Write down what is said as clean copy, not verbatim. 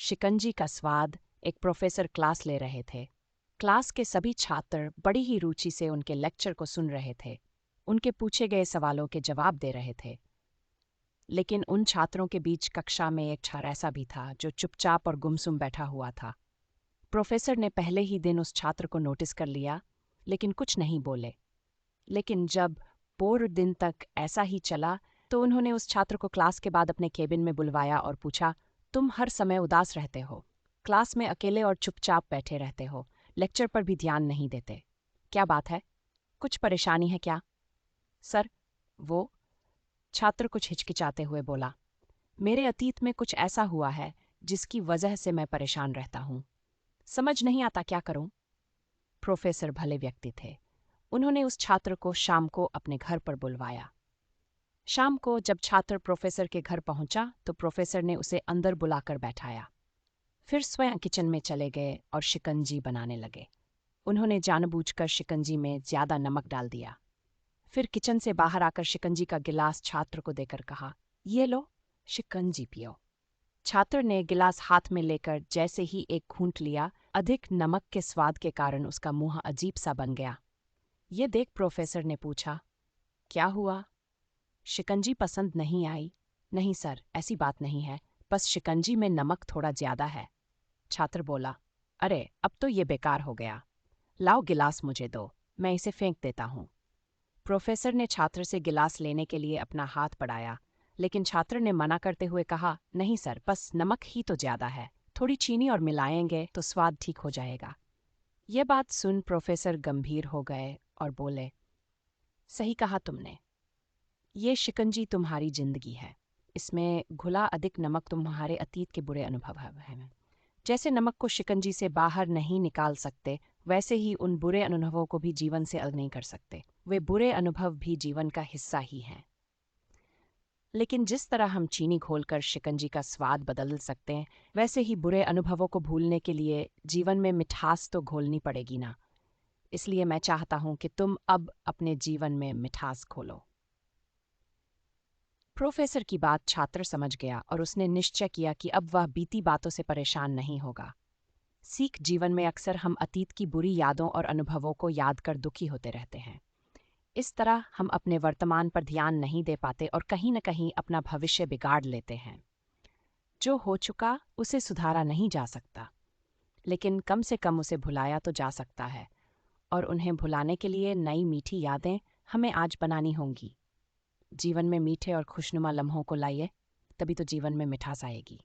शिकंजी का स्वाद। एक प्रोफेसर क्लास ले रहे थे। क्लास के सभी छात्र बड़ी ही रुचि से उनके लेक्चर को सुन रहे थे। उनके पूछे गए सवालों के जवाब दे रहे थे। लेकिन उन छात्रों के बीच कक्षा में एक छात्र ऐसा भी था जो चुपचाप और गुमसुम बैठा हुआ था। प्रोफेसर ने पहले ही दिन उस छात्र को नोटिस कर लिया, लेकिन कुछ नहीं बोले। लेकिन जब पूरे दिन तक ऐसा ही चला, तो उन्होंने उस छात्र को क्लास के बाद अपने केबिन में बुलवाया और पूछा, तुम हर समय उदास रहते हो, क्लास में अकेले और चुपचाप बैठे रहते हो, लेक्चर पर भी ध्यान नहीं देते, क्या बात है? कुछ परेशानी है क्या? सर, वो छात्र कुछ हिचकिचाते हुए बोला, मेरे अतीत में कुछ ऐसा हुआ है जिसकी वजह से मैं परेशान रहता हूँ। समझ नहीं आता क्या करूं? प्रोफेसर भले व्यक्ति थे। उन्होंने उस छात्र को शाम को अपने घर पर बुलवाया। शाम को जब छात्र प्रोफेसर के घर पहुंचा तो प्रोफेसर ने उसे अंदर बुलाकर बैठाया। फिर स्वयं किचन में चले गए और शिकंजी बनाने लगे। उन्होंने जानबूझकर शिकंजी में ज्यादा नमक डाल दिया। फिर किचन से बाहर आकर शिकंजी का गिलास छात्र को देकर कहा, ये लो, शिकंजी पियो। छात्र ने गिलास हाथ में लेकर जैसे ही एक घूंट लिया, अधिक नमक के स्वाद के कारण उसका मुंह अजीब सा बन गया। ये देख प्रोफेसर ने पूछा, क्या हुआ? शिकंजी पसंद नहीं आई? नहीं सर, ऐसी बात नहीं है, बस शिकंजी में नमक थोड़ा ज्यादा है। छात्र बोला, अरे अब तो ये बेकार हो गया, लाओ गिलास मुझे दो, मैं इसे फेंक देता हूँ। प्रोफेसर ने छात्र से गिलास लेने के लिए अपना हाथ बढ़ाया, लेकिन छात्र ने मना करते हुए कहा, नहीं सर, बस नमक ही तो ज्यादा है, थोड़ी चीनी और मिलाएंगे तो स्वाद ठीक हो जाएगा। ये बात सुन प्रोफेसर गंभीर हो गए और बोले, सही कहा तुमने, ये शिकंजी तुम्हारी जिंदगी है, इसमें घुला अधिक नमक तुम्हारे अतीत के बुरे अनुभव हैं। जैसे नमक को शिकंजी से बाहर नहीं निकाल सकते, वैसे ही उन बुरे अनुभवों को भी जीवन से अलग नहीं कर सकते। वे बुरे अनुभव भी जीवन का हिस्सा ही हैं। लेकिन जिस तरह हम चीनी घोलकर शिकंजी का स्वाद बदल सकते हैं, वैसे ही बुरे अनुभवों को भूलने के लिए जीवन में मिठास तो घोलनी पड़ेगी ना। इसलिए मैं चाहता हूं कि तुम अब अपने जीवन में मिठास घोलो। प्रोफेसर की बात छात्र समझ गया और उसने निश्चय किया कि अब वह बीती बातों से परेशान नहीं होगा। सीख, जीवन में अक्सर हम अतीत की बुरी यादों और अनुभवों को याद कर दुखी होते रहते हैं। इस तरह हम अपने वर्तमान पर ध्यान नहीं दे पाते और कहीं न कहीं अपना भविष्य बिगाड़ लेते हैं। जो हो चुका उसे सुधारा नहीं जा सकता, लेकिन कम से कम उसे भुलाया तो जा सकता है, और उन्हें भुलाने के लिए नई मीठी यादें हमें आज बनानी होंगी। जीवन में मीठे और खुशनुमा लम्हों को लाइए, तभी तो जीवन में मिठास आएगी।